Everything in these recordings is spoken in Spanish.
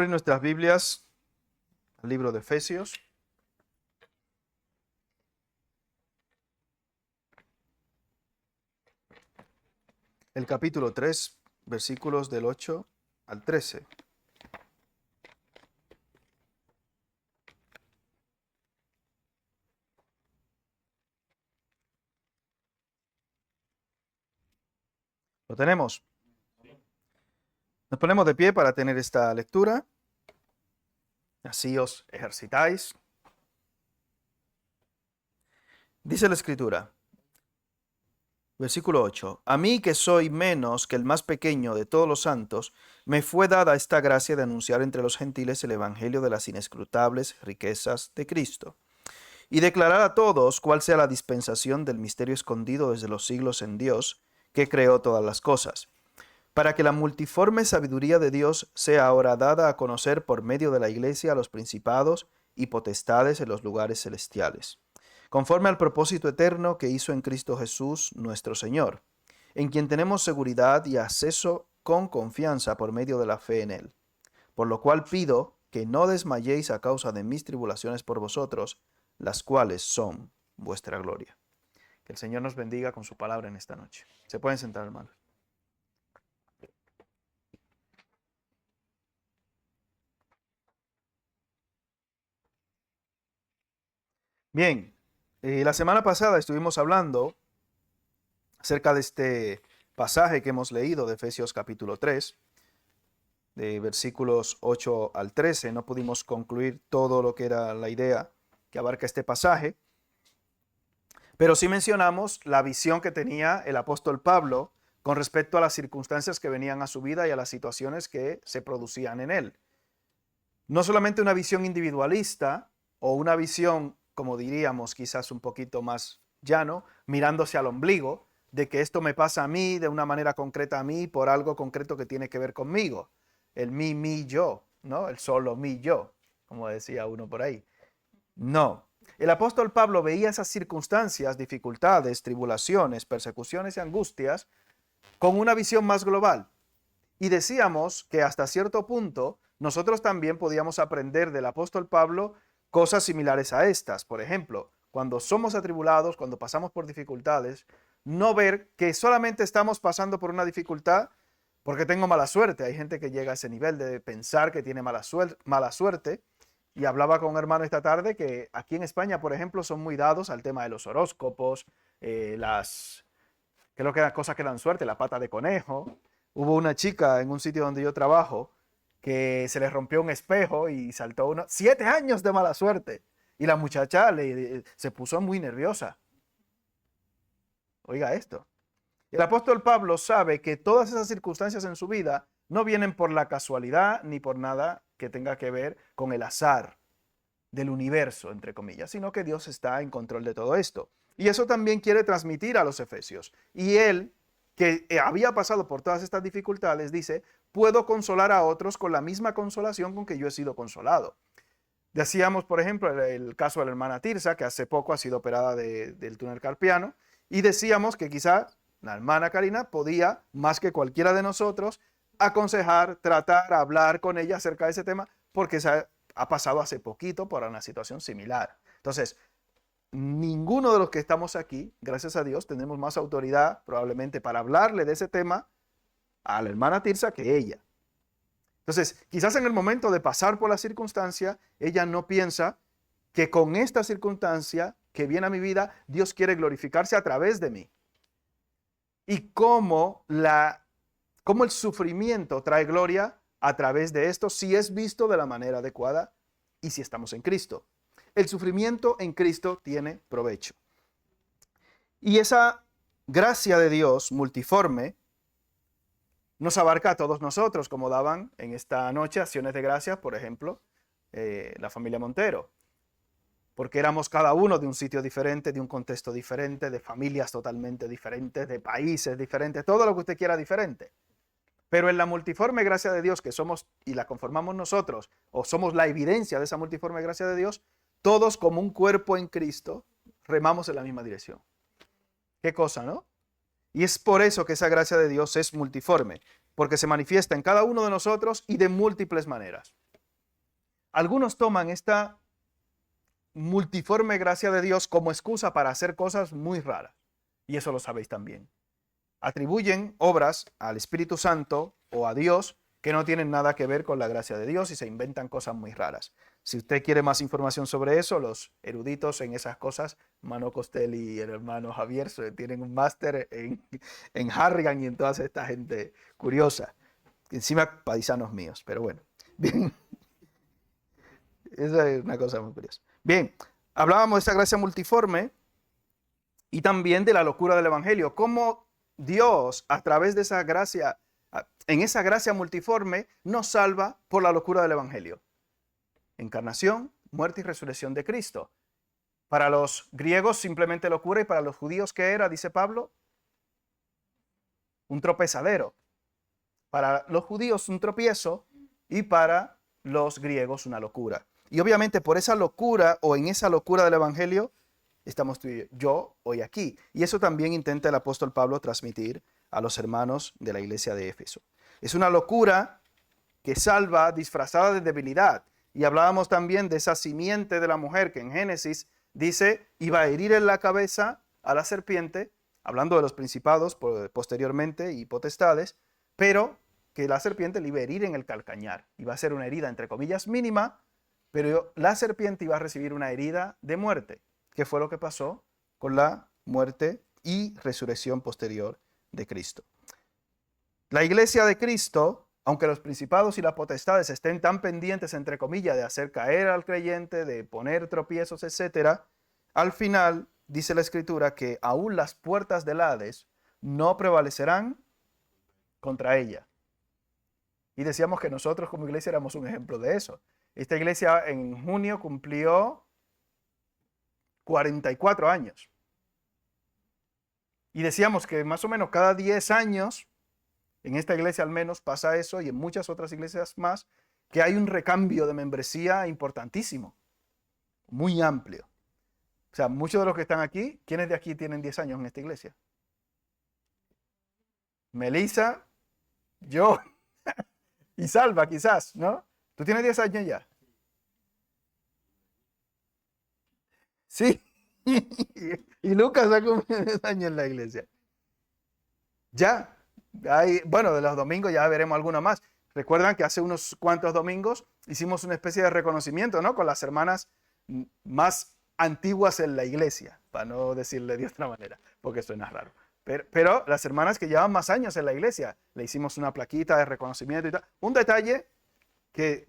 Abrir nuestras Biblias al libro de Efesios. El capítulo 3, versículos del 8 al 13. ¿Lo tenemos? Nos ponemos de pie para tener esta lectura. Así os ejercitáis. Dice la Escritura, versículo 8. A mí, que soy menos que el más pequeño de todos los santos, me fue dada esta gracia de anunciar entre los gentiles el evangelio de las inescrutables riquezas de Cristo, y declarar a todos cuál sea la dispensación del misterio escondido desde los siglos en Dios, que creó todas las cosas, para que la multiforme sabiduría de Dios sea ahora dada a conocer por medio de la Iglesia a los principados y potestades en los lugares celestiales, conforme al propósito eterno que hizo en Cristo Jesús nuestro Señor, en quien tenemos seguridad y acceso con confianza por medio de la fe en Él. Por lo cual pido que no desmayéis a causa de mis tribulaciones por vosotros, las cuales son vuestra gloria. Que el Señor nos bendiga con su palabra en esta noche. Se pueden sentar, hermanos. Bien, la semana pasada estuvimos hablando acerca de este pasaje que hemos leído de Efesios capítulo 3, de versículos 8 al 13. No pudimos concluir todo lo que era la idea que abarca este pasaje, pero sí mencionamos la visión que tenía el apóstol Pablo con respecto a las circunstancias que venían a su vida y a las situaciones que se producían en él. No solamente una visión individualista o una visión, como diríamos, quizás un poquito más llano, mirándose al ombligo, de que esto me pasa a mí de una manera concreta a mí por algo concreto que tiene que ver conmigo. El mí, yo, ¿no? El solo mí, yo, como decía uno por ahí. No. El apóstol Pablo veía esas circunstancias, dificultades, tribulaciones, persecuciones y angustias con una visión más global. Y decíamos que hasta cierto punto nosotros también podíamos aprender del apóstol Pablo cosas similares a estas. Por ejemplo, cuando somos atribulados, cuando pasamos por dificultades, no ver que solamente estamos pasando por una dificultad porque tengo mala suerte. Hay gente que llega a ese nivel de pensar que tiene mala suerte. Y hablaba con un hermano esta tarde que aquí en España, por ejemplo, son muy dados al tema de los horóscopos, creo que las cosas que dan suerte, la pata de conejo. Hubo una chica en un sitio donde yo trabajo que se le rompió un espejo y saltó 7 años de mala suerte. Y la muchacha se puso muy nerviosa. Oiga esto. El apóstol Pablo sabe que todas esas circunstancias en su vida no vienen por la casualidad ni por nada que tenga que ver con el azar del universo, entre comillas, sino que Dios está en control de todo esto. Y eso también quiere transmitir a los efesios. Y él, que había pasado por todas estas dificultades, dice, puedo consolar a otros con la misma consolación con que yo he sido consolado. Decíamos, por ejemplo, el caso de la hermana Tirsa, que hace poco ha sido operada del túnel carpiano, y decíamos que quizá la hermana Karina podía, más que cualquiera de nosotros, aconsejar, tratar, hablar con ella acerca de ese tema, porque ha pasado hace poquito por una situación similar. Entonces, ninguno de los que estamos aquí, gracias a Dios, tenemos más autoridad probablemente para hablarle de ese tema a la hermana Tirsa que ella. Entonces, quizás en el momento de pasar por la circunstancia, ella no piensa que con esta circunstancia que viene a mi vida, Dios quiere glorificarse a través de mí. Y cómo el sufrimiento trae gloria a través de esto si es visto de la manera adecuada y si estamos en Cristo. El sufrimiento en Cristo tiene provecho. Y esa gracia de Dios multiforme nos abarca a todos nosotros, como daban en esta noche acciones de gracias, por ejemplo, la familia Montero. Porque éramos cada uno de un sitio diferente, de un contexto diferente, de familias totalmente diferentes, de países diferentes, todo lo que usted quiera diferente. Pero en la multiforme gracia de Dios que somos y la conformamos nosotros, o somos la evidencia de esa multiforme gracia de Dios, todos como un cuerpo en Cristo remamos en la misma dirección. Qué cosa, ¿no? Y es por eso que esa gracia de Dios es multiforme, porque se manifiesta en cada uno de nosotros y de múltiples maneras. Algunos toman esta multiforme gracia de Dios como excusa para hacer cosas muy raras. Y eso lo sabéis también. Atribuyen obras al Espíritu Santo o a Dios que no tienen nada que ver con la gracia de Dios y se inventan cosas muy raras. Si usted quiere más información sobre eso, los eruditos en esas cosas, Mano Costelli y el hermano Javier, tienen un máster en Harrigan y en toda esta gente curiosa. Encima paisanos míos, pero bueno. Bien, esa es una cosa muy curiosa. Bien, hablábamos de esa gracia multiforme y también de la locura del Evangelio. Cómo Dios, a través de esa gracia, en esa gracia multiforme, nos salva por la locura del Evangelio. Encarnación, muerte y resurrección de Cristo. Para los griegos simplemente locura y para los judíos, ¿qué era? Dice Pablo, un tropezadero. Para los judíos un tropiezo y para los griegos una locura. Y obviamente por esa locura o en esa locura del Evangelio estamos tú y yo hoy aquí. Y eso también intenta el apóstol Pablo transmitir a los hermanos de la iglesia de Éfeso. Es una locura que salva disfrazada de debilidad. Y hablábamos también de esa simiente de la mujer que en Génesis dice iba a herir en la cabeza a la serpiente, hablando de los principados posteriormente y potestades, pero que la serpiente le iba a herir en el calcañar. Iba a ser una herida entre comillas mínima, pero la serpiente iba a recibir una herida de muerte, que fue lo que pasó con la muerte y resurrección posterior de Cristo. La iglesia de Cristo, aunque los principados y las potestades estén tan pendientes, entre comillas, de hacer caer al creyente, de poner tropiezos, etc., al final dice la Escritura que aún las puertas del Hades no prevalecerán contra ella. Y decíamos que nosotros como iglesia éramos un ejemplo de eso. Esta iglesia en junio cumplió 44 años. Y decíamos que más o menos cada 10 años, en esta iglesia al menos pasa eso y en muchas otras iglesias más, que hay un recambio de membresía importantísimo, muy amplio. O sea, muchos de los que están aquí, ¿quiénes de aquí tienen 10 años en esta iglesia? Melissa, yo y Salva quizás, ¿no? ¿Tú tienes 10 años ya? Sí. Y Lucas ha cumplido 10 años en la iglesia. Ya. Bueno, de los domingos ya veremos alguno más. Recuerdan que hace unos cuantos domingos hicimos una especie de reconocimiento, ¿no? Con las hermanas más antiguas en la iglesia, para no decirle de otra manera, porque suena raro. Pero las hermanas que llevan más años en la iglesia, le hicimos una plaquita de reconocimiento y tal. Un detalle que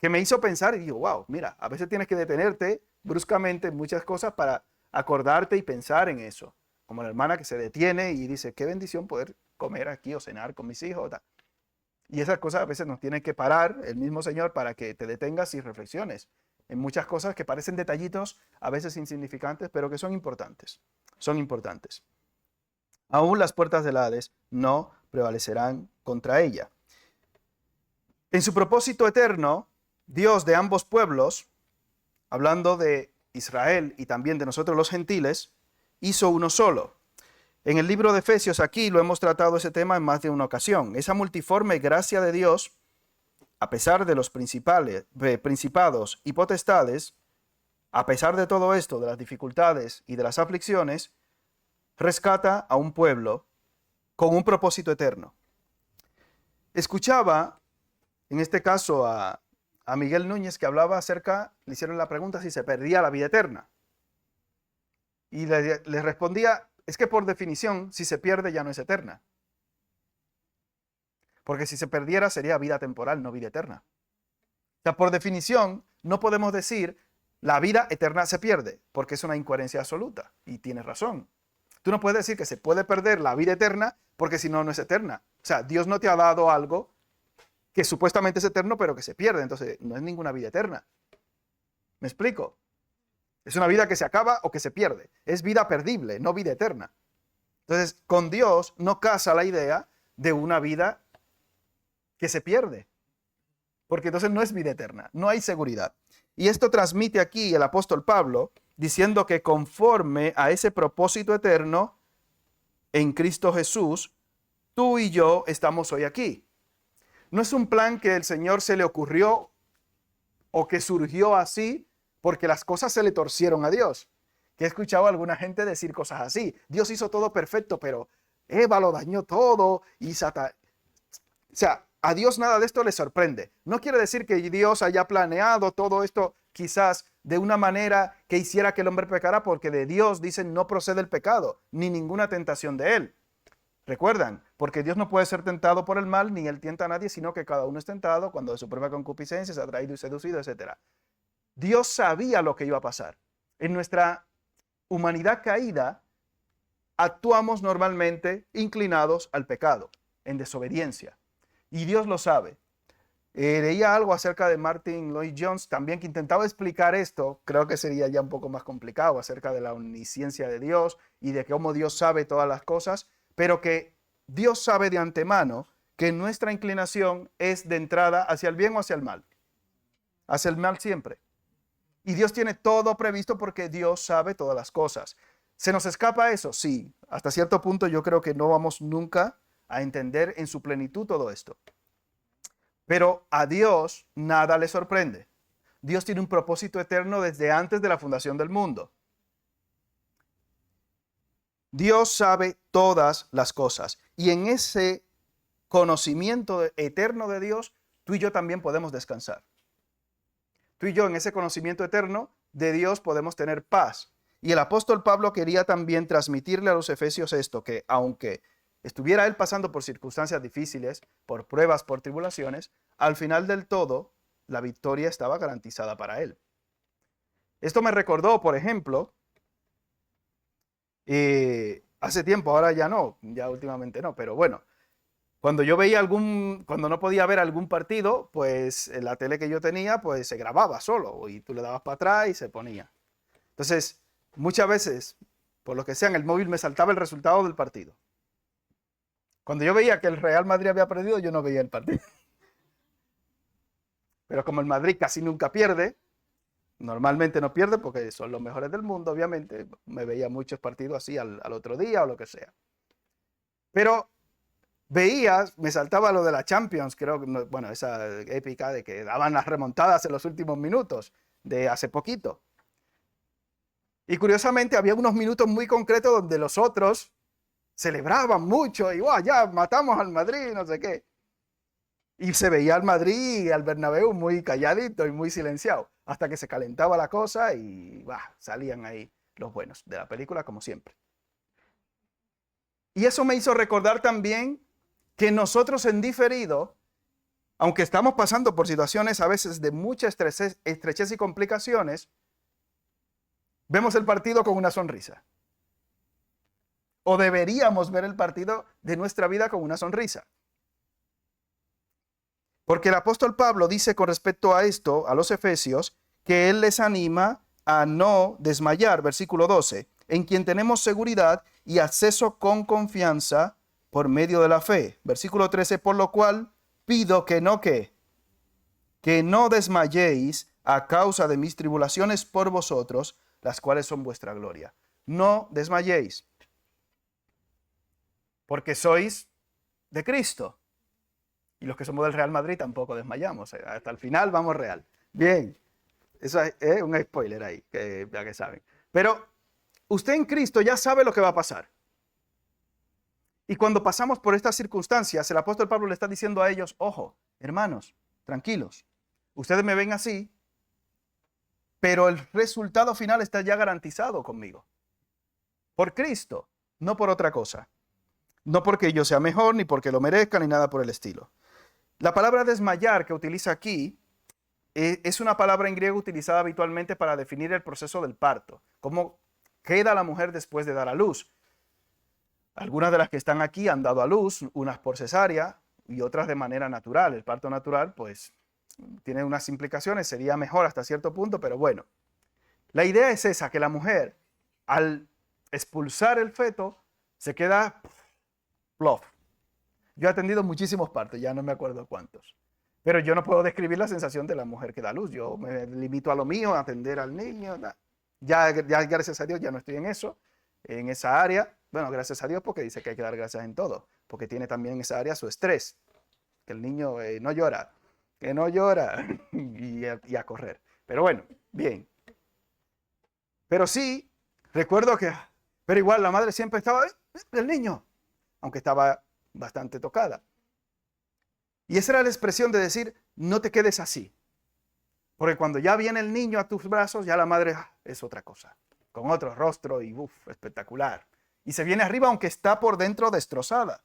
me hizo pensar y digo, wow, mira, a veces tienes que detenerte bruscamente en muchas cosas para acordarte y pensar en eso. Como la hermana que se detiene y dice, qué bendición poder comer aquí o cenar con mis hijos. Tal. Y esas cosas a veces nos tiene que parar el mismo Señor para que te detengas y reflexiones en muchas cosas que parecen detallitos, a veces insignificantes, pero que son importantes. Son importantes. Aún las puertas del Hades no prevalecerán contra ella. En su propósito eterno, Dios de ambos pueblos, hablando de Israel y también de nosotros los gentiles, hizo uno solo. En el libro de Efesios aquí lo hemos tratado ese tema en más de una ocasión. Esa multiforme gracia de Dios, a pesar de los principados y potestades, a pesar de todo esto, de las dificultades y de las aflicciones, rescata a un pueblo con un propósito eterno. Escuchaba, en este caso, a Miguel Núñez, que hablaba acerca, le hicieron la pregunta si se perdía la vida eterna. Y le respondía, es que por definición, si se pierde ya no es eterna. Porque si se perdiera sería vida temporal, no vida eterna. O sea, por definición, no podemos decir la vida eterna se pierde, porque es una incoherencia absoluta. Y tienes razón. Tú no puedes decir que se puede perder la vida eterna, porque si no, no es eterna. O sea, Dios no te ha dado algo que supuestamente es eterno, pero que se pierde. Entonces, no es ninguna vida eterna. ¿Me explico? Es una vida que se acaba o que se pierde. Es vida perdible, no vida eterna. Entonces, con Dios no casa la idea de una vida que se pierde. Porque entonces no es vida eterna, no hay seguridad. Y esto transmite aquí el apóstol Pablo, diciendo que conforme a ese propósito eterno en Cristo Jesús, tú y yo estamos hoy aquí. No es un plan que el Señor se le ocurrió o que surgió así porque las cosas se le torcieron a Dios. Que he escuchado a alguna gente decir cosas así. Dios hizo todo perfecto, pero Eva lo dañó todo y Satán. O sea, a Dios nada de esto le sorprende. No quiere decir que Dios haya planeado todo esto quizás de una manera que hiciera que el hombre pecara, porque de Dios dicen no procede el pecado, ni ninguna tentación de él. Recuerdan, porque Dios no puede ser tentado por el mal, ni él tienta a nadie, sino que cada uno es tentado cuando de su propia concupiscencia es atraído y seducido, etc. Dios sabía lo que iba a pasar. En nuestra humanidad caída, actuamos normalmente inclinados al pecado, en desobediencia. Y Dios lo sabe. Leía algo acerca de Martin Lloyd-Jones también que intentaba explicar esto, creo que sería ya un poco más complicado, acerca de la omnisciencia de Dios y de cómo Dios sabe todas las cosas, pero que Dios sabe de antemano que nuestra inclinación es de entrada hacia el bien o hacia el mal. Hacia el mal siempre. Y Dios tiene todo previsto porque Dios sabe todas las cosas. ¿Se nos escapa eso? Sí. Hasta cierto punto yo creo que no vamos nunca a entender en su plenitud todo esto. Pero a Dios nada le sorprende. Dios tiene un propósito eterno desde antes de la fundación del mundo. Dios sabe todas las cosas. Y en ese conocimiento eterno de Dios, tú y yo también podemos descansar. Tú y yo en ese conocimiento eterno de Dios podemos tener paz. Y el apóstol Pablo quería también transmitirle a los efesios esto, que aunque estuviera él pasando por circunstancias difíciles, por pruebas, por tribulaciones, al final del todo, la victoria estaba garantizada para él. Esto me recordó, por ejemplo, hace tiempo, ahora ya no, ya últimamente no, pero bueno, cuando yo veía cuando no podía ver algún partido, pues en la tele que yo tenía, pues se grababa solo y tú le dabas para atrás y se ponía. Entonces, muchas veces, por lo que sea, en el móvil me saltaba el resultado del partido. Cuando yo veía que el Real Madrid había perdido, yo no veía el partido. Pero como el Madrid casi nunca pierde, normalmente no pierde porque son los mejores del mundo, obviamente, me veía muchos partidos así al otro día o lo que sea. Pero veías, me saltaba lo de la Champions, creo que, bueno, esa épica de que daban las remontadas en los últimos minutos de hace poquito. Y curiosamente había unos minutos muy concretos donde los otros celebraban mucho y wow, ya matamos al Madrid, no sé qué. Y se veía al Madrid y al Bernabéu muy calladito y muy silenciado, hasta que se calentaba la cosa y salían ahí los buenos de la película como siempre. Y eso me hizo recordar también que nosotros en diferido, aunque estamos pasando por situaciones a veces de mucha estrechez y complicaciones, vemos el partido con una sonrisa. O deberíamos ver el partido de nuestra vida con una sonrisa. Porque el apóstol Pablo dice con respecto a esto, a los efesios, que él les anima a no desmayar, versículo 12, en quien tenemos seguridad y acceso con confianza por medio de la fe. Versículo 13, por lo cual pido que no desmayéis a causa de mis tribulaciones por vosotros, las cuales son vuestra gloria. No desmayéis, porque sois de Cristo. Y los que somos del Real Madrid tampoco desmayamos. Hasta el final vamos real. Bien, eso es un spoiler ahí, ya que saben. Pero usted en Cristo ya sabe lo que va a pasar. Y cuando pasamos por estas circunstancias, el apóstol Pablo le está diciendo a ellos, ojo, hermanos, tranquilos. Ustedes me ven así, pero el resultado final está ya garantizado conmigo. Por Cristo, no por otra cosa. No porque yo sea mejor, ni porque lo merezca, ni nada por el estilo. La palabra desmayar que utiliza aquí es una palabra en griego utilizada habitualmente para definir el proceso del parto. Cómo queda la mujer después de dar a luz. Algunas de las que están aquí han dado a luz, unas por cesárea y otras de manera natural. El parto natural, pues, tiene unas implicaciones, sería mejor hasta cierto punto, pero bueno. La idea es esa, que la mujer, al expulsar el feto, se queda plof. Yo he atendido muchísimos partos, ya no me acuerdo cuántos. Pero yo no puedo describir la sensación de la mujer que da luz. Yo me limito a lo mío, a atender al niño. Ya gracias a Dios ya no estoy en eso, en esa área. Bueno, gracias a Dios porque dice que hay que dar gracias en todo. Porque tiene también en esa área su estrés. Que el niño no llora, que no llora. Y y a correr. Pero bueno, bien. Pero sí, recuerdo que, pero igual la madre siempre estaba, el niño, aunque estaba bastante tocada. Y esa era la expresión de decir, no te quedes así. Porque cuando ya viene el niño a tus brazos, ya la madre es otra cosa, con otro rostro y espectacular. Y se viene arriba aunque está por dentro destrozada.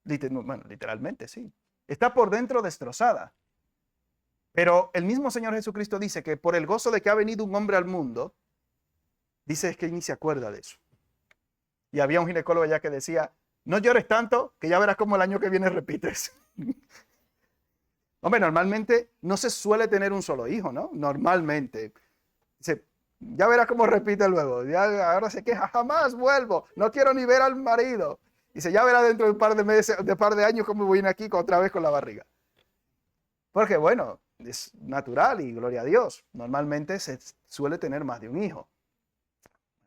Bueno, literalmente, sí. Está por dentro destrozada. Pero el mismo Señor Jesucristo dice que por el gozo de que ha venido un hombre al mundo, dice es que ni se acuerda de eso. Y había un ginecólogo allá que decía, no llores tanto, que ya verás cómo el año que viene repites. Hombre, normalmente no se suele tener un solo hijo, ¿no? Normalmente. Dice, ya verás cómo repite luego. Ya, ahora se queja, jamás vuelvo, no quiero ni ver al marido. Dice, ya verá dentro de un par de meses, de un par de años cómo voy aquí otra vez con la barriga. Porque bueno, es natural y gloria a Dios. Normalmente se suele tener más de un hijo.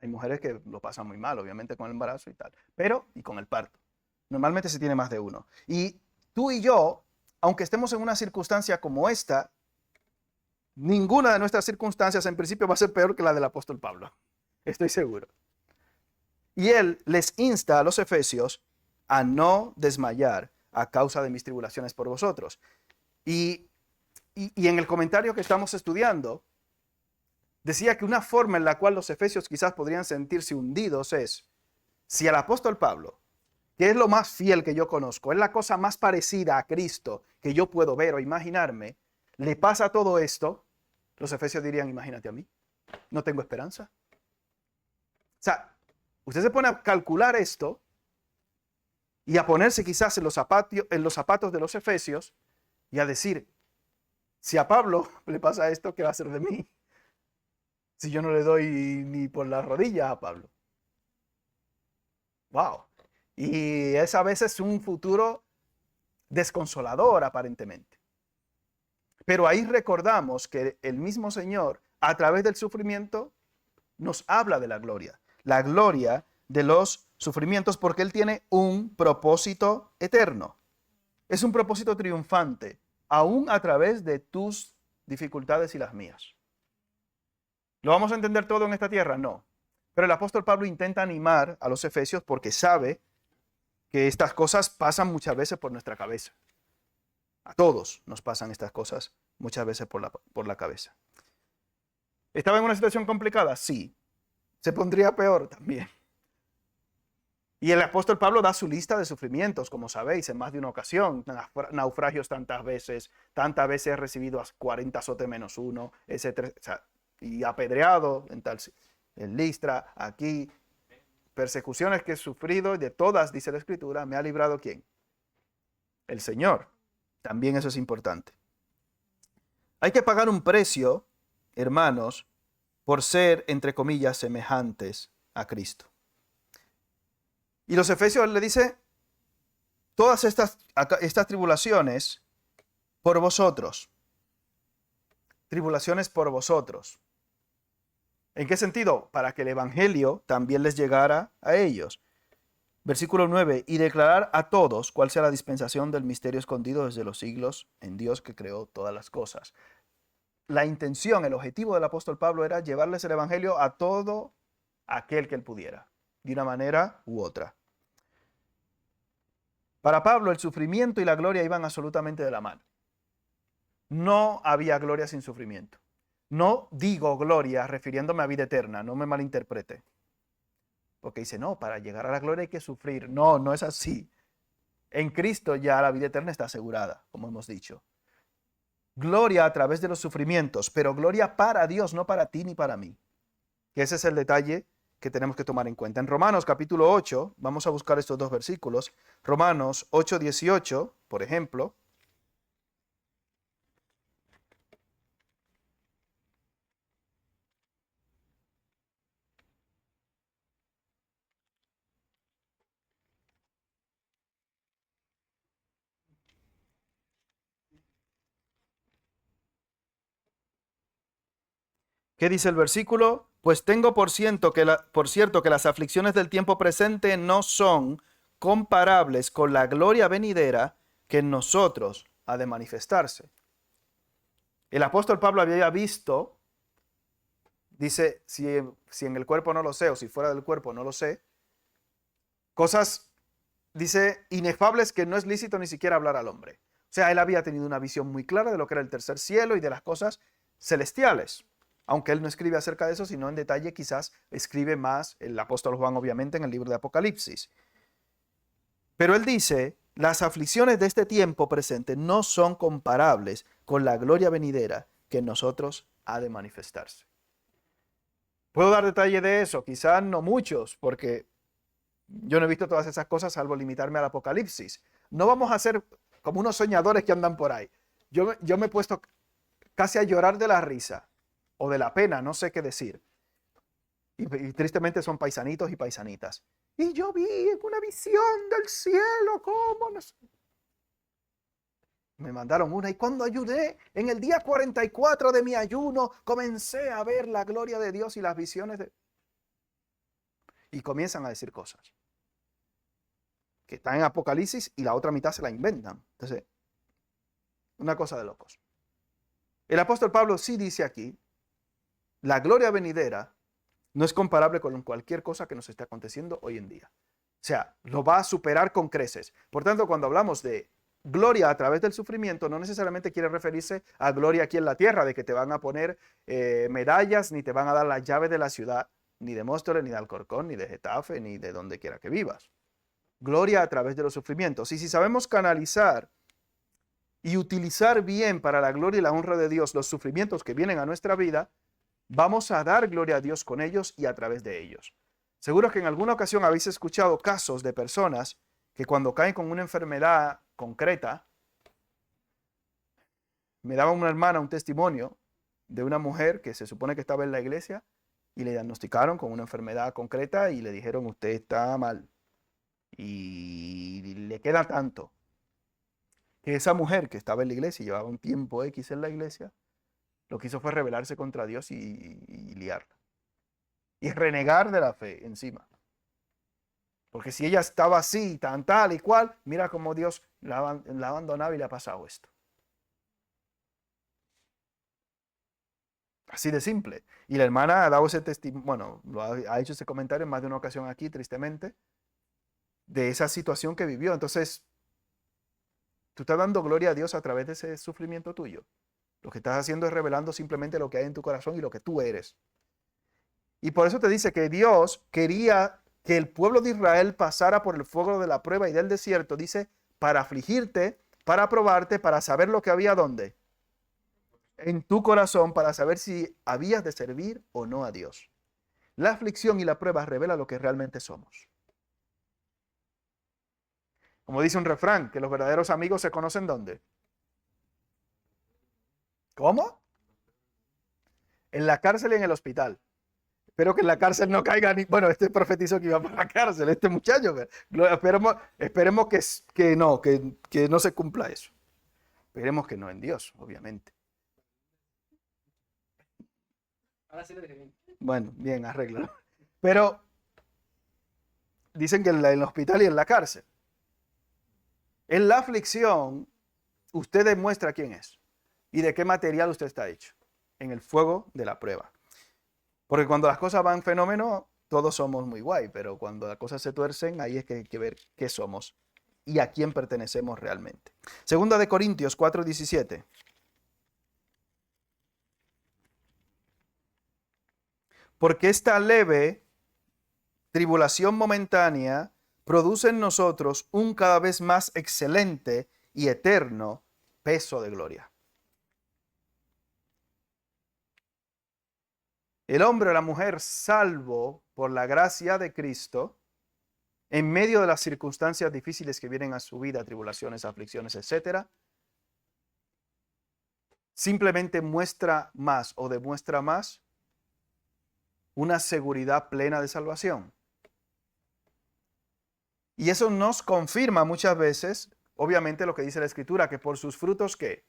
Hay mujeres que lo pasan muy mal, obviamente, con el embarazo y tal, pero y con el parto. Normalmente se tiene más de uno. Y tú y yo, aunque estemos en una circunstancia como esta, ninguna de nuestras circunstancias en principio va a ser peor que la del apóstol Pablo. Estoy seguro. Y él les insta a los efesios a no desmayar a causa de mis tribulaciones por vosotros. Y en el comentario que estamos estudiando, decía que una forma en la cual los efesios quizás podrían sentirse hundidos es, si al apóstol Pablo, que es lo más fiel que yo conozco, es la cosa más parecida a Cristo que yo puedo ver o imaginarme, le pasa todo esto, los efesios dirían, imagínate a mí, no tengo esperanza. O sea, usted se pone a calcular esto y a ponerse quizás en los zapatos de los efesios y a decir, si a Pablo le pasa esto, ¿qué va a hacer de mí? Si yo no le doy ni por las rodillas a Pablo. Wow. Y es a veces un futuro desconsolador aparentemente. Pero ahí recordamos que el mismo Señor, a través del sufrimiento, nos habla de la gloria. La gloria de los sufrimientos porque Él tiene un propósito eterno. Es un propósito triunfante, aún a través de tus dificultades y las mías. ¿Lo vamos a entender todo en esta tierra? No. Pero el apóstol Pablo intenta animar a los efesios porque sabe que estas cosas pasan muchas veces por nuestra cabeza. A todos nos pasan estas cosas muchas veces por la cabeza. ¿Estaba en una situación complicada? Sí. ¿Se pondría peor? También. Y el apóstol Pablo da su lista de sufrimientos, como sabéis, en más de una ocasión. Naufragios tantas veces he recibido a 40 azotes menos uno, etc. O sea, y apedreado en Listra, aquí, persecuciones que he sufrido, y de todas, dice la Escritura, me ha librado ¿quién? El Señor. También eso es importante. Hay que pagar un precio, hermanos, por ser, entre comillas, semejantes a Cristo. Y los efesios le dice, todas estas tribulaciones por vosotros. Tribulaciones por vosotros. ¿En qué sentido? Para que el evangelio también les llegara a ellos. Versículo 9, y declarar a todos cuál sea la dispensación del misterio escondido desde los siglos en Dios que creó todas las cosas. La intención, el objetivo del apóstol Pablo era llevarles el evangelio a todo aquel que él pudiera, de una manera u otra. Para Pablo el sufrimiento y la gloria iban absolutamente de la mano. No había gloria sin sufrimiento. No digo gloria refiriéndome a vida eterna, no me malinterprete. Porque dice, no, para llegar a la gloria hay que sufrir. No, no es así. En Cristo ya la vida eterna está asegurada, como hemos dicho. Gloria a través de los sufrimientos, pero gloria para Dios, no para ti ni para mí. Que ese es el detalle que tenemos que tomar en cuenta. En Romanos capítulo 8, vamos a buscar estos dos versículos. Romanos 8, 18, por ejemplo. ¿Qué dice el versículo? Pues tengo por cierto que las aflicciones del tiempo presente no son comparables con la gloria venidera que en nosotros ha de manifestarse. El apóstol Pablo había visto, dice, si en el cuerpo no lo sé o si fuera del cuerpo no lo sé, cosas, dice, inefables que no es lícito ni siquiera hablar al hombre. O sea, él había tenido una visión muy clara de lo que era el tercer cielo y de las cosas celestiales. Aunque él no escribe acerca de eso, sino en detalle quizás escribe más el apóstol Juan, obviamente, en el libro de Apocalipsis. Pero él dice, las aflicciones de este tiempo presente no son comparables con la gloria venidera que en nosotros ha de manifestarse. ¿Puedo dar detalle de eso? Quizás no muchos, porque yo no he visto todas esas cosas salvo limitarme al Apocalipsis. No vamos a ser como unos soñadores que andan por ahí. Yo me he puesto casi a llorar de la risa o de la pena, no sé qué decir. Y tristemente son paisanitos y paisanitas. Y yo vi una visión del cielo, ¿cómo? No sé. Me mandaron una y cuando ayuné, en el día 44 de mi ayuno, comencé a ver la gloria de Dios y las visiones de... Y comienzan a decir cosas que están en Apocalipsis y la otra mitad se la inventan. Entonces, una cosa de locos. El apóstol Pablo sí dice aquí, la gloria venidera no es comparable con cualquier cosa que nos esté aconteciendo hoy en día. O sea, lo va a superar con creces. Por tanto, cuando hablamos de gloria a través del sufrimiento, no necesariamente quiere referirse a gloria aquí en la tierra, de que te van a poner medallas, ni te van a dar las llaves de la ciudad, ni de Móstoles, ni de Alcorcón, ni de Getafe, ni de donde quiera que vivas. Gloria a través de los sufrimientos. Y si sabemos canalizar y utilizar bien para la gloria y la honra de Dios los sufrimientos que vienen a nuestra vida, vamos a dar gloria a Dios con ellos y a través de ellos. Seguro que en alguna ocasión habéis escuchado casos de personas que cuando caen con una enfermedad concreta, me daba una hermana un testimonio de una mujer que se supone que estaba en la iglesia y le diagnosticaron con una enfermedad concreta y le dijeron usted está mal y le queda tanto. Que esa mujer que estaba en la iglesia y llevaba un tiempo X en la iglesia, lo que hizo fue rebelarse contra Dios y liarla. Y renegar de la fe encima. Porque si ella estaba así, tan tal y cual, mira cómo Dios la abandonaba y le ha pasado esto. Así de simple. Y la hermana ha dado ese testimonio, bueno, ha hecho ese comentario en más de una ocasión aquí, tristemente, de esa situación que vivió. Entonces, tú estás dando gloria a Dios a través de ese sufrimiento tuyo. Lo que estás haciendo es revelando simplemente lo que hay en tu corazón y lo que tú eres. Y por eso te dice que Dios quería que el pueblo de Israel pasara por el fuego de la prueba y del desierto, dice, para afligirte, para probarte, para saber lo que había dónde. En tu corazón, para saber si habías de servir o no a Dios. La aflicción y la prueba revela lo que realmente somos. Como dice un refrán, que los verdaderos amigos se conocen ¿dónde? ¿Cómo? En la cárcel y en el hospital. Espero que en la cárcel no caiga ni... Bueno, este profetizó que iba para la cárcel, este muchacho. Pero esperemos que no se cumpla eso. Esperemos que no en Dios, obviamente. Ahora sí lo dije bien. Bueno, bien, arréglalo. Pero dicen que en el hospital y en la cárcel. En la aflicción, usted demuestra quién es y de qué material usted está hecho. En el fuego de la prueba. Porque cuando las cosas van fenómeno, todos somos muy guay, pero cuando las cosas se tuercen, ahí es que hay que ver qué somos y a quién pertenecemos realmente. Segunda de Corintios 4:17. Porque esta leve tribulación momentánea produce en nosotros un cada vez más excelente y eterno peso de gloria. El hombre o la mujer salvo por la gracia de Cristo, en medio de las circunstancias difíciles que vienen a su vida, tribulaciones, aflicciones, etcétera, simplemente muestra más o demuestra más una seguridad plena de salvación. Y eso nos confirma muchas veces, obviamente, lo que dice la Escritura, que por sus frutos, ¿qué?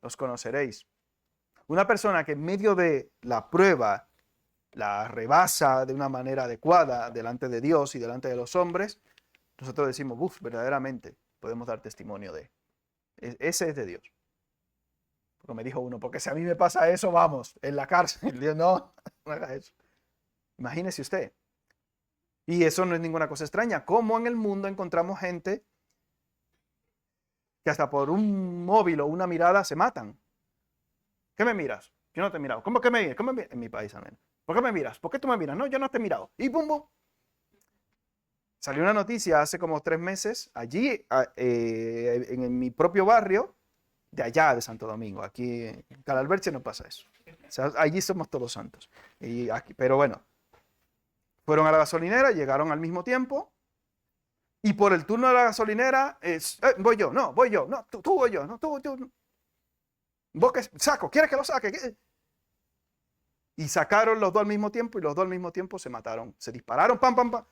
Los conoceréis. Una persona que en medio de la prueba la rebasa de una manera adecuada delante de Dios y delante de los hombres, nosotros decimos, verdaderamente podemos dar testimonio de. Ese es de Dios. Pero me dijo uno, porque si a mí me pasa eso, vamos, en la cárcel. Dios, no, no haga eso. Imagínese usted. Y eso no es ninguna cosa extraña. ¿Cómo en el mundo encontramos gente que hasta por un móvil o una mirada se matan? ¿Qué me miras? Yo no te he mirado. ¿Cómo que me miras? En mi país, amén. ¿Por qué me miras? ¿Por qué tú me miras? No, yo no te he mirado. Y pum, pum. Salió una noticia hace como 3 meses, allí en mi propio barrio, de allá de Santo Domingo. Aquí en Calalberche no pasa eso. O sea, allí somos todos santos. Y aquí, pero bueno, fueron a la gasolinera, llegaron al mismo tiempo. Y por el turno de la gasolinera, voy yo, no, tú voy yo, no, tú. Vos que saco, ¿quieres que lo saque? ¿Qué? Y sacaron los dos al mismo tiempo y los dos al mismo tiempo se mataron. Se dispararon, pam, pam, pam.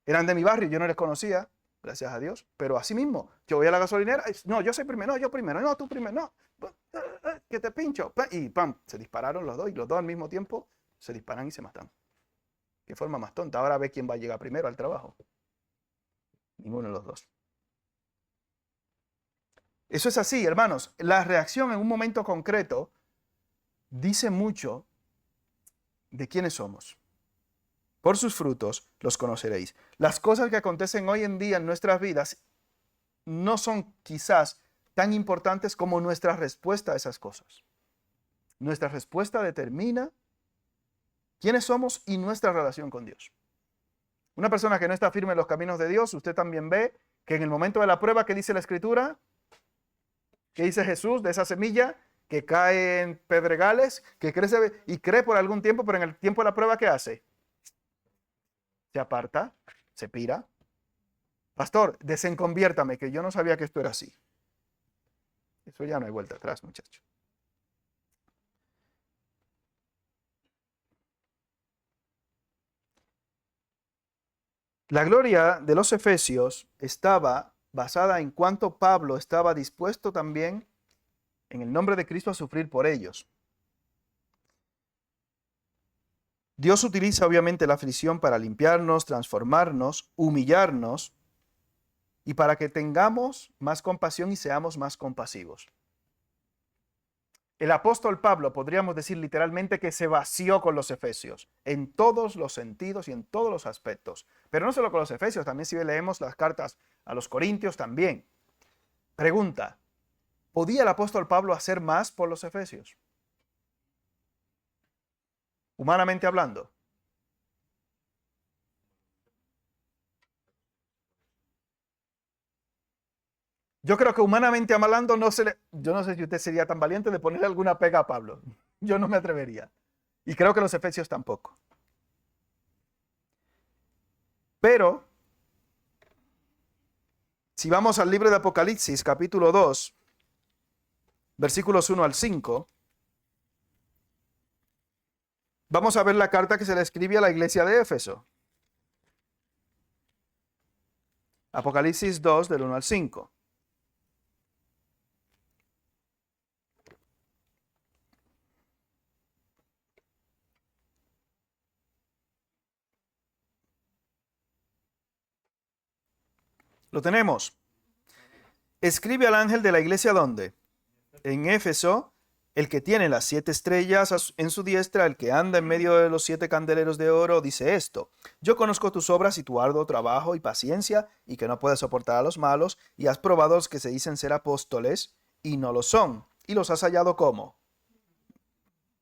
Eran de mi barrio, yo no les conocía, gracias a Dios. Pero así mismo, yo voy a la gasolinera, no, yo soy primero, no, yo primero, no, tú primero, no. Que te pincho. Y pam, se dispararon los dos y los dos al mismo tiempo se disparan y se matan. Qué forma más tonta. Ahora ve quién va a llegar primero al trabajo. Ninguno de los dos. Eso es así, hermanos. La reacción en un momento concreto dice mucho de quiénes somos. Por sus frutos los conoceréis. Las cosas que acontecen hoy en día en nuestras vidas no son quizás tan importantes como nuestra respuesta a esas cosas. Nuestra respuesta determina quiénes somos y nuestra relación con Dios. Una persona que no está firme en los caminos de Dios, usted también ve que en el momento de la prueba, ¿qué dice la Escritura? ¿Qué dice Jesús de esa semilla que cae en pedregales, que crece y cree por algún tiempo, pero en el tiempo de la prueba, ¿qué hace? Se aparta, se pira. Pastor, desenconviértame, que yo no sabía que esto era así. Eso ya no hay vuelta atrás, muchacho. La gloria de los efesios estaba basada en cuánto Pablo estaba dispuesto también en el nombre de Cristo a sufrir por ellos. Dios utiliza obviamente la aflicción para limpiarnos, transformarnos, humillarnos y para que tengamos más compasión y seamos más compasivos. El apóstol Pablo, podríamos decir literalmente que se vació con los efesios en todos los sentidos y en todos los aspectos. Pero no solo con los efesios, también si leemos las cartas a los corintios también. Pregunta, ¿podía el apóstol Pablo hacer más por los efesios? Humanamente hablando. Yo creo que humanamente hablando yo no sé si usted sería tan valiente de ponerle alguna pega a Pablo. Yo no me atrevería. Y creo que los efesios tampoco. Pero, si vamos al libro de Apocalipsis, capítulo 2, versículos 1 al 5, vamos a ver la carta que se le escribe a la iglesia de Éfeso. Apocalipsis 2, del 1 al 5. Lo tenemos. Escribe al ángel de la iglesia, ¿dónde? En Éfeso, el que tiene las 7 estrellas en su diestra, el que anda en medio de los 7 candeleros de oro, dice esto: yo conozco tus obras y tu arduo trabajo y paciencia, y que no puedes soportar a los malos, y has probado a los que se dicen ser apóstoles, y no lo son, y los has hallado como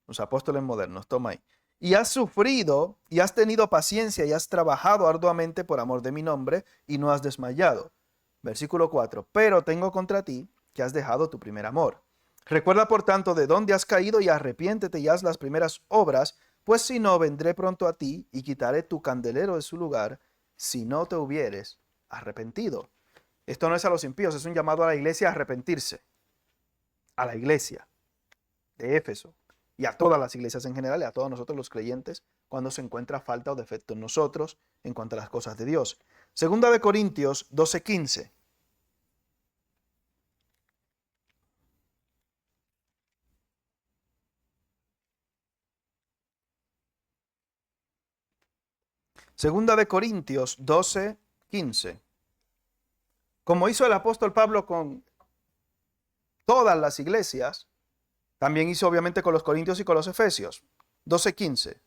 los apóstoles modernos, toma ahí. Y has sufrido, y has tenido paciencia, y has trabajado arduamente por amor de mi nombre, y no has desmayado. Versículo 4. Pero tengo contra ti que has dejado tu primer amor. Recuerda, por tanto, de dónde has caído, y arrepiéntete y haz las primeras obras, pues si no, vendré pronto a ti y quitaré tu candelero de su lugar, si no te hubieres arrepentido. Esto no es a los impíos, es un llamado a la iglesia a arrepentirse. A la iglesia de Éfeso y a todas las iglesias en general y a todos nosotros los creyentes cuando se encuentra falta o defecto en nosotros en cuanto a las cosas de Dios. Segunda de Corintios 12:15. Segunda de Corintios 12:15. Como hizo el apóstol Pablo con todas las iglesias, también hizo obviamente con los corintios y con los efesios. 12:15.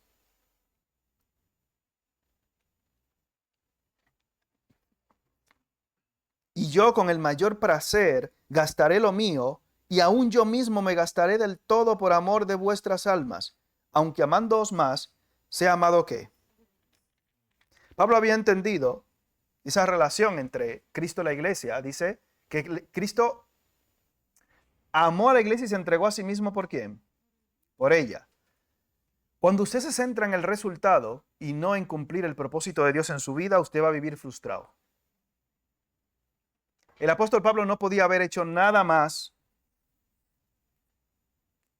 Y yo con el mayor placer gastaré lo mío, y aún yo mismo me gastaré del todo por amor de vuestras almas, aunque amándoos más, sea amado ¿qué? Pablo había entendido esa relación entre Cristo y la iglesia. Dice que Cristo amó a la iglesia y se entregó a sí mismo ¿por quién? Por ella. Cuando usted se centra en el resultado y no en cumplir el propósito de Dios en su vida, usted va a vivir frustrado. El apóstol Pablo no podía haber hecho nada más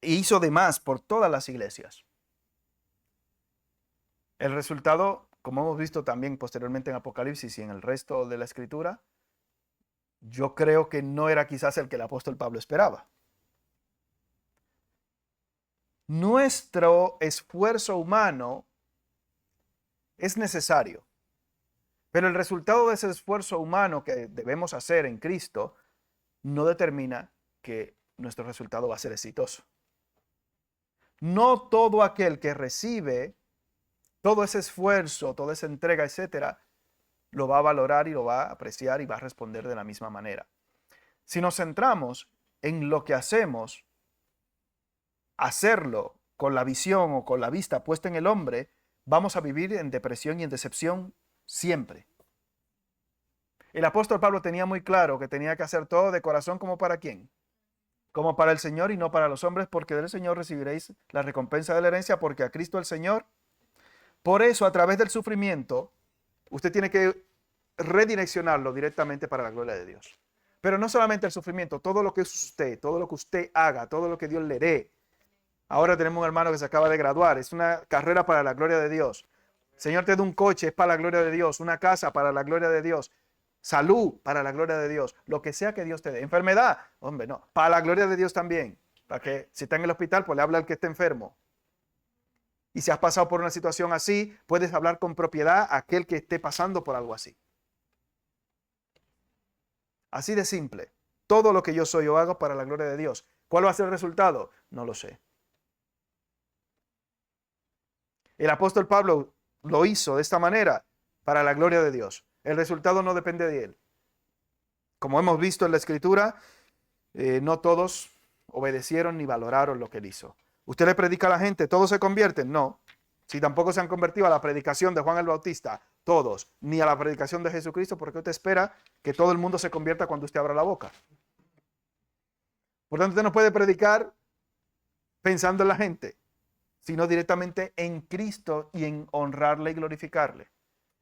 e hizo de más por todas las iglesias. El resultado, como hemos visto también posteriormente en Apocalipsis y en el resto de la escritura, yo creo que no era quizás el que el apóstol Pablo esperaba. Nuestro esfuerzo humano es necesario, pero el resultado de ese esfuerzo humano que debemos hacer en Cristo no determina que nuestro resultado va a ser exitoso. No todo aquel que recibe todo ese esfuerzo, toda esa entrega, etcétera, lo va a valorar y lo va a apreciar y va a responder de la misma manera. Si nos centramos en lo que hacemos, hacerlo con la visión o con la vista puesta en el hombre, vamos a vivir en depresión y en decepción siempre. El apóstol Pablo tenía muy claro que tenía que hacer todo de corazón como para quién, como para el Señor y no para los hombres, porque del Señor recibiréis la recompensa de la herencia, porque a Cristo el Señor. Por eso, a través del sufrimiento, usted tiene que redireccionarlo directamente para la gloria de Dios. Pero no solamente el sufrimiento, todo lo que es usted, todo lo que usted haga, todo lo que Dios le dé. Ahora tenemos un hermano que se acaba de graduar, es una carrera para la gloria de Dios. El Señor te da un coche, es para la gloria de Dios, una casa para la gloria de Dios, salud para la gloria de Dios, lo que sea que Dios te dé. Enfermedad, hombre, no, para la gloria de Dios también. Para que si está en el hospital, pues le habla al que esté enfermo. Y si has pasado por una situación así, puedes hablar con propiedad a aquel que esté pasando por algo así. Así de simple. Todo lo que yo soy o hago para la gloria de Dios. ¿Cuál va a ser el resultado? No lo sé. El apóstol Pablo lo hizo de esta manera para la gloria de Dios. El resultado no depende de él. Como hemos visto en la Escritura, no todos obedecieron ni valoraron lo que él hizo. Usted le predica a la gente, ¿todos se convierten? No. Si tampoco se han convertido a la predicación de Juan el Bautista, todos, ni a la predicación de Jesucristo, ¿por qué usted espera que todo el mundo se convierta cuando usted abra la boca? Por tanto, usted no puede predicar pensando en la gente, sino directamente en Cristo y en honrarle y glorificarle.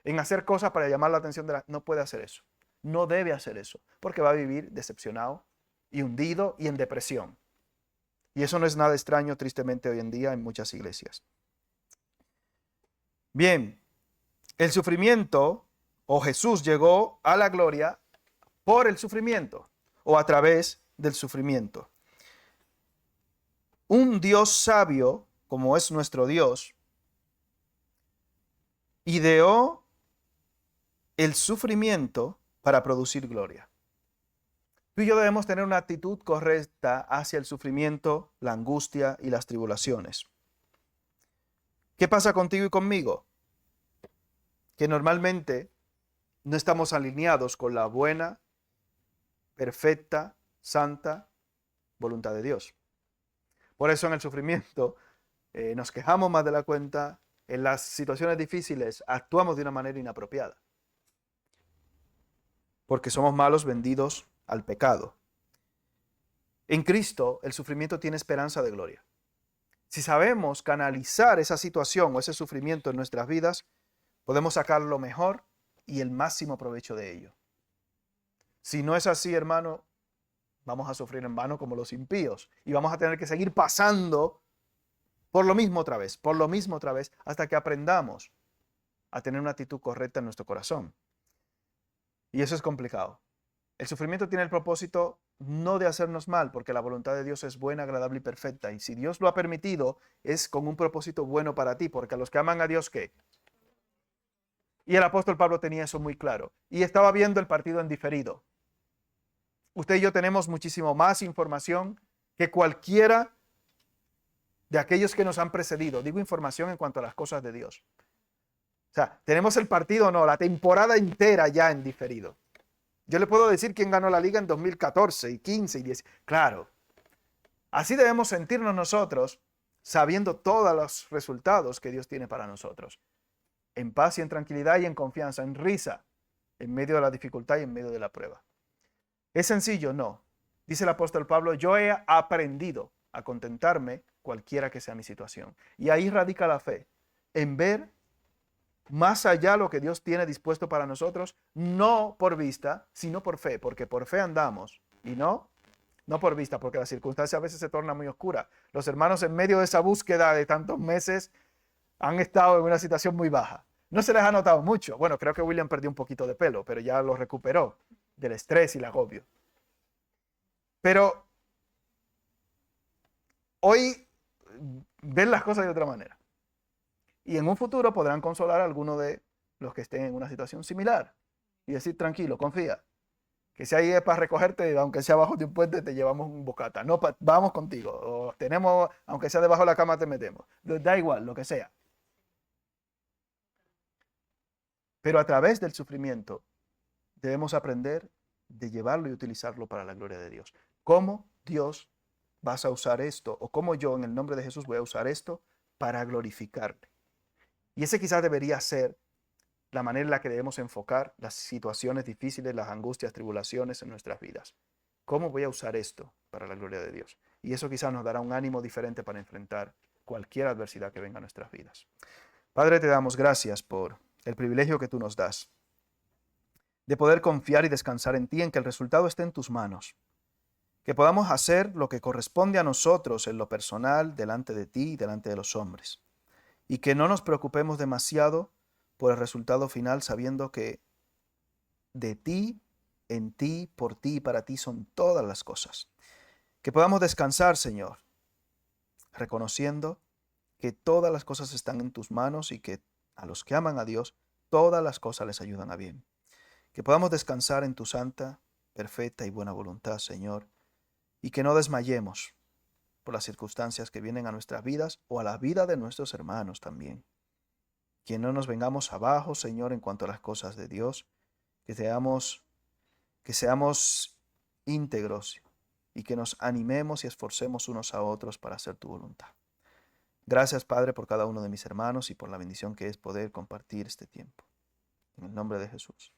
En hacer cosas para llamar la atención de la... No puede hacer eso. No debe hacer eso, porque va a vivir decepcionado y hundido y en depresión. Y eso no es nada extraño, tristemente, hoy en día en muchas iglesias. Bien, el sufrimiento, o Jesús llegó a la gloria por el sufrimiento, o a través del sufrimiento. Un Dios sabio, como es nuestro Dios, ideó el sufrimiento para producir gloria. Tú y yo debemos tener una actitud correcta hacia el sufrimiento, la angustia y las tribulaciones. ¿Qué pasa contigo y conmigo? Que normalmente no estamos alineados con la buena, perfecta, santa voluntad de Dios. Por eso en el sufrimiento nos quejamos más de la cuenta, en las situaciones difíciles actuamos de una manera inapropiada. Porque somos malos vendidos al pecado. En Cristo el sufrimiento tiene esperanza de gloria. Si sabemos canalizar esa situación o ese sufrimiento en nuestras vidas, podemos sacar lo mejor y el máximo provecho de ello. Si no es así, hermano, vamos a sufrir en vano como los impíos y vamos a tener que seguir pasando por lo mismo otra vez, hasta que aprendamos a tener una actitud correcta en nuestro corazón. Y eso es complicado. El sufrimiento tiene el propósito no de hacernos mal, porque la voluntad de Dios es buena, agradable y perfecta. Y si Dios lo ha permitido, es con un propósito bueno para ti, porque a los que aman a Dios, ¿qué? Y el apóstol Pablo tenía eso muy claro. Y estaba viendo el partido en diferido. Usted y yo tenemos muchísimo más información que cualquiera de aquellos que nos han precedido. Digo información en cuanto a las cosas de Dios. O sea, tenemos el partido, no, la temporada entera ya en diferido. Yo le puedo decir quién ganó la liga en 2014 y 15 y 10. Claro, así debemos sentirnos nosotros sabiendo todos los resultados que Dios tiene para nosotros. En paz y en tranquilidad y en confianza, en risa, en medio de la dificultad y en medio de la prueba. ¿Es sencillo? No. Dice el apóstol Pablo, yo he aprendido a contentarme cualquiera que sea mi situación. Y ahí radica la fe, en ver más allá lo que Dios tiene dispuesto para nosotros, no por vista, sino por fe, porque por fe andamos y no por vista, porque la circunstancia a veces se torna muy oscura. Los hermanos en medio de esa búsqueda de tantos meses han estado en una situación muy baja. No se les ha notado mucho. Bueno, creo que William perdió un poquito de pelo, pero ya lo recuperó del estrés y el agobio. Pero hoy ven las cosas de otra manera. Y en un futuro podrán consolar a alguno de los que estén en una situación similar y decir, tranquilo, confía, que si hay para recogerte, aunque sea bajo de un puente, te llevamos un bocata. No, vamos contigo. O tenemos, aunque sea debajo de la cama, te metemos. Da igual, lo que sea. Pero a través del sufrimiento debemos aprender de llevarlo y utilizarlo para la gloria de Dios. ¿Cómo Dios vas a usar esto? O cómo yo en el nombre de Jesús voy a usar esto para glorificarle. Y ese quizás debería ser la manera en la que debemos enfocar las situaciones difíciles, las angustias, tribulaciones en nuestras vidas. ¿Cómo voy a usar esto para la gloria de Dios? Y eso quizás nos dará un ánimo diferente para enfrentar cualquier adversidad que venga a nuestras vidas. Padre, te damos gracias por el privilegio que tú nos das de poder confiar y descansar en ti, en que el resultado esté en tus manos. Que podamos hacer lo que corresponde a nosotros en lo personal, delante de ti y delante de los hombres. Y que no nos preocupemos demasiado por el resultado final, sabiendo que de ti, en ti, por ti y para ti son todas las cosas. Que podamos descansar, Señor, reconociendo que todas las cosas están en tus manos y que a los que aman a Dios, todas las cosas les ayudan a bien. Que podamos descansar en tu santa, perfecta y buena voluntad, Señor, y que no desmayemos por las circunstancias que vienen a nuestras vidas o a la vida de nuestros hermanos también. Que no nos vengamos abajo, Señor, en cuanto a las cosas de Dios, que seamos íntegros y que nos animemos y esforcemos unos a otros para hacer tu voluntad. Gracias, Padre, por cada uno de mis hermanos y por la bendición que es poder compartir este tiempo. En el nombre de Jesús.